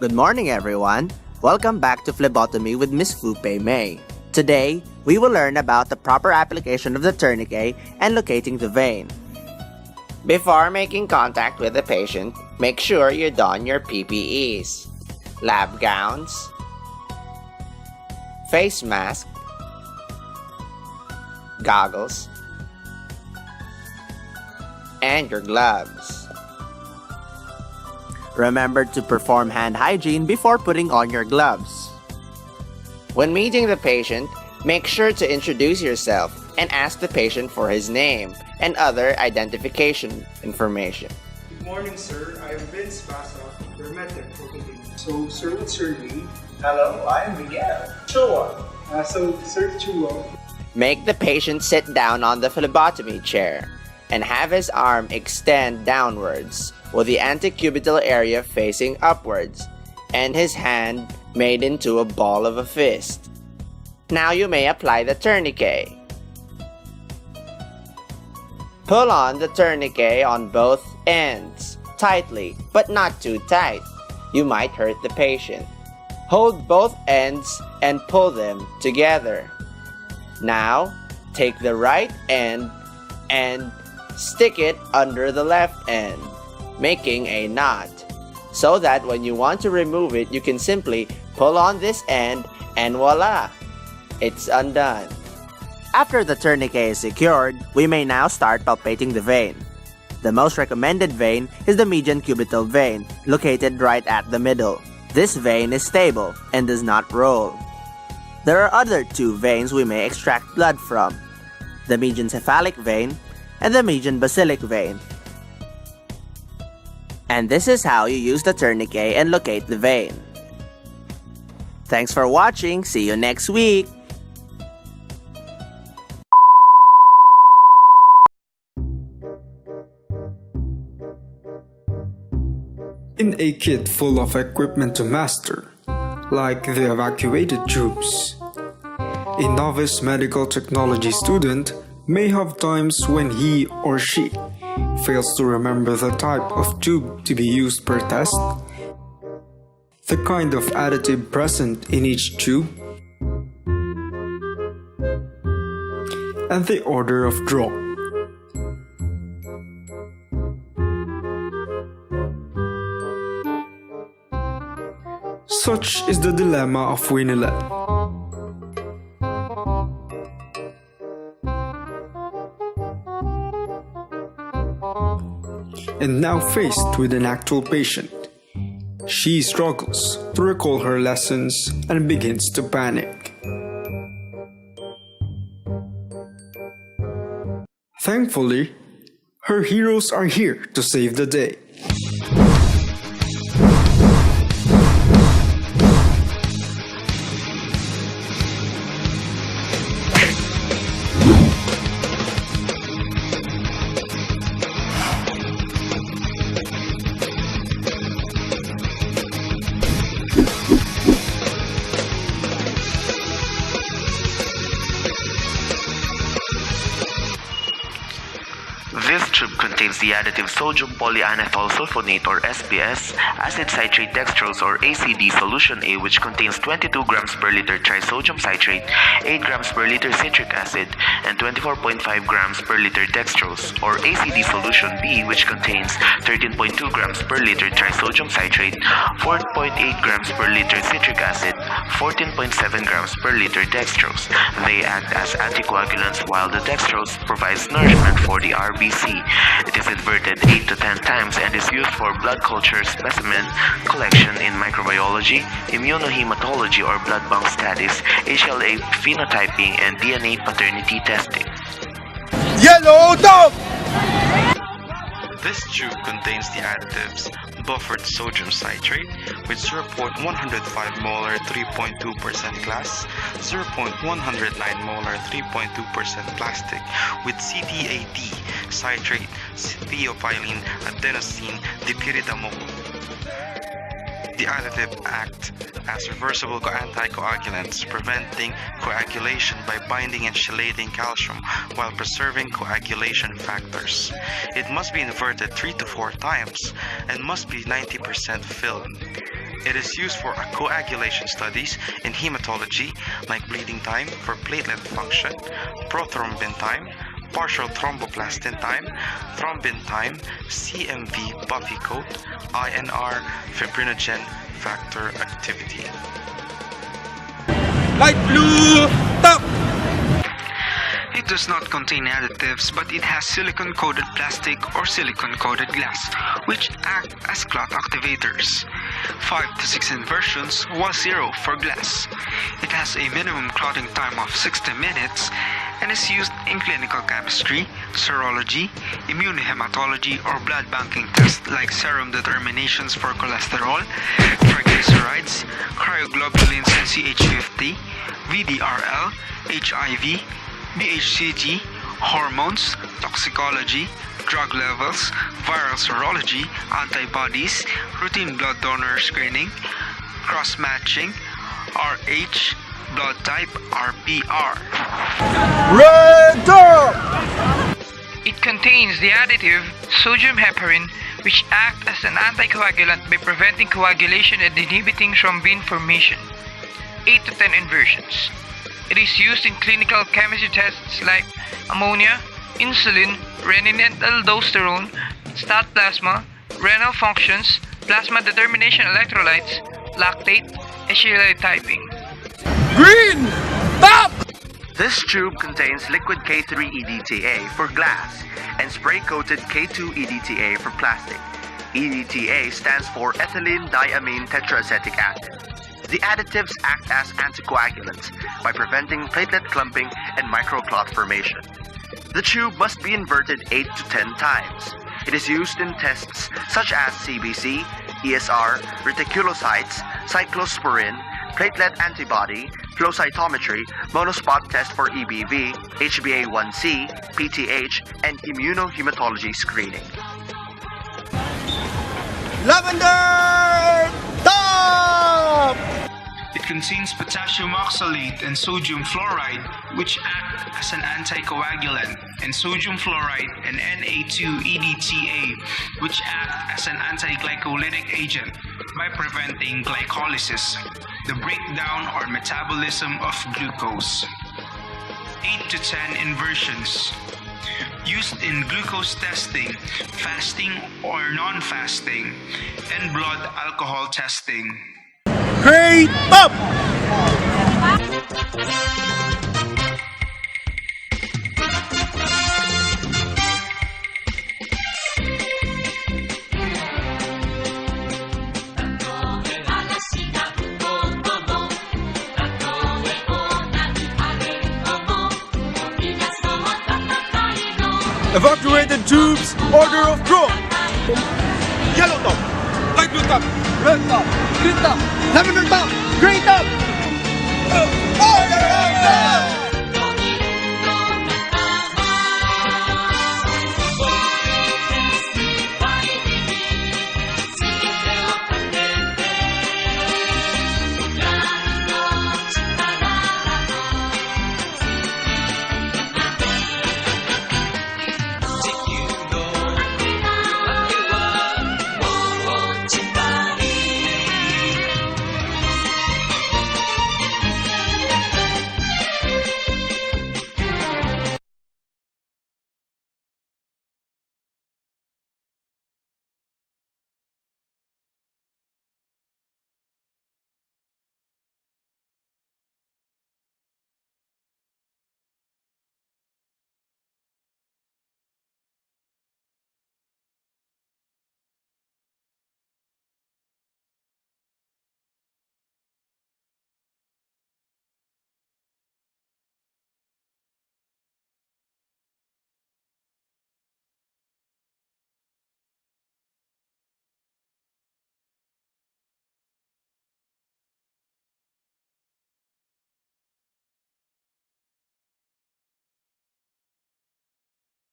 Good morning, everyone. Welcome back to Phlebotomy with Miss Fupe May. Today, we will learn about the proper application of the tourniquet and locating the vein. Before making contact with the patient, make sure you don your PPEs, lab gowns, face mask, goggles, and your gloves. Remember to perform hand hygiene before putting on your gloves. When meeting the patient, make sure to introduce yourself and ask the patient for his name and other identification information. Good morning, sir. I'm Vince Basa, your medic for today. So, sir, what's your name? Hello, I'm Miguel. Chua. Sir Chua. Make the patient sit down on the phlebotomy chair and have his arm extend downwards with the antecubital area facing upwards and his hand made into a ball of a fist. Now you may apply the tourniquet. Pull on the tourniquet on both ends, tightly, but not too tight. You might hurt the patient. Hold both ends and pull them together. Now, take the right end and stick it under the left end, making a knot, so that when you want to remove it, you can simply pull on this end and voila! It's undone. After the tourniquet is secured, we may now start palpating the vein. The most recommended vein is the median cubital vein, located right at the middle. This vein is stable and does not roll. There are other two veins we may extract blood from, the median cephalic vein and the median basilic vein. And this is how you use the tourniquet and locate the vein. Thanks for watching. See you next week. In a kit full of equipment to master, like the evacuated tubes, a novice medical technology student may have times when he or she fails to remember the type of tube to be used per test, the kind of additive present in each tube, and the order of draw. Such is the dilemma of Winilette. And now faced with an actual patient, she struggles to recall her lessons and begins to panic. Thankfully, her heroes are here to save the day. This tube contains the additive sodium polyanethyl sulfonate or SBS, acid citrate dextrose or ACD solution A, which contains 22 grams per liter trisodium citrate, 8 grams per liter citric acid, and 24.5 grams per liter dextrose, or ACD solution B, which contains 13.2 grams per liter trisodium citrate, 4.8 grams per liter citric acid, 14.7 grams per liter dextrose. They act as anticoagulants while the dextrose provides nourishment for the RBC. It is inverted 8 to 10 times and is used for blood culture specimen collection in microbiology, immunohematology or blood bank studies, HLA phenotyping, and DNA paternity testing. Yellow dog! This tube contains the additives buffered sodium citrate with 0.105 molar 3.2% glass, 0.109 molar 3.2% plastic with CTAD citrate, theophylline adenosine dipyridamole. The additive act as reversible anticoagulants, preventing coagulation by binding and chelating calcium while preserving coagulation factors. It must be inverted 3 to 4 times and must be 90% filled. It is used for coagulation studies in hematology like bleeding time for platelet function, prothrombin time, partial thromboplastin time, thrombin time, CMV buffy coat, INR, fibrinogen factor activity. Light blue top! It does not contain additives, but it has silicon-coated plastic or silicon-coated glass, which act as clot activators. 5 to 6 inversions was 0 for glass. It has a minimum clotting time of 60 minutes and is used in clinical chemistry, serology, immunohematology, or blood banking tests like serum determinations for cholesterol, triglycerides, cryoglobulins and CH50, VDRL, HIV, BHCG, hormones, toxicology, drug levels, viral serology, antibodies, routine blood donor screening, cross-matching, RH, blood type RPR. Red up! It contains the additive sodium heparin, which acts as an anticoagulant by preventing coagulation and inhibiting thrombin formation. 8 to 10 inversions. It is used in clinical chemistry tests like ammonia, insulin, renin and aldosterone, stat plasma, renal functions, plasma determination electrolytes, lactate, and Shillelagh typing. Green top! This tube contains liquid K3 EDTA for glass and spray-coated K2 EDTA for plastic. EDTA stands for ethylene diamine tetraacetic acid. The additives act as anticoagulants by preventing platelet clumping and microclot formation. The tube must be inverted 8 to 10 times. It is used in tests such as CBC, ESR, reticulocytes, cyclosporin, platelet antibody, flow cytometry, monospot test for EBV, HbA1c, PTH, and immunohematology screening. Lavender top! It contains potassium oxalate and sodium fluoride, which act as an anticoagulant, and sodium fluoride and Na2-EDTA, which act as an antiglycolytic agent by preventing glycolysis, the breakdown or metabolism of glucose. 8 to 10 inversions. Used in glucose testing, fasting or non-fasting, and blood alcohol testing. Great up! Evacuated tubes, order of drop. Yellow top, light blue top, red top, green top, lavender top, grey top.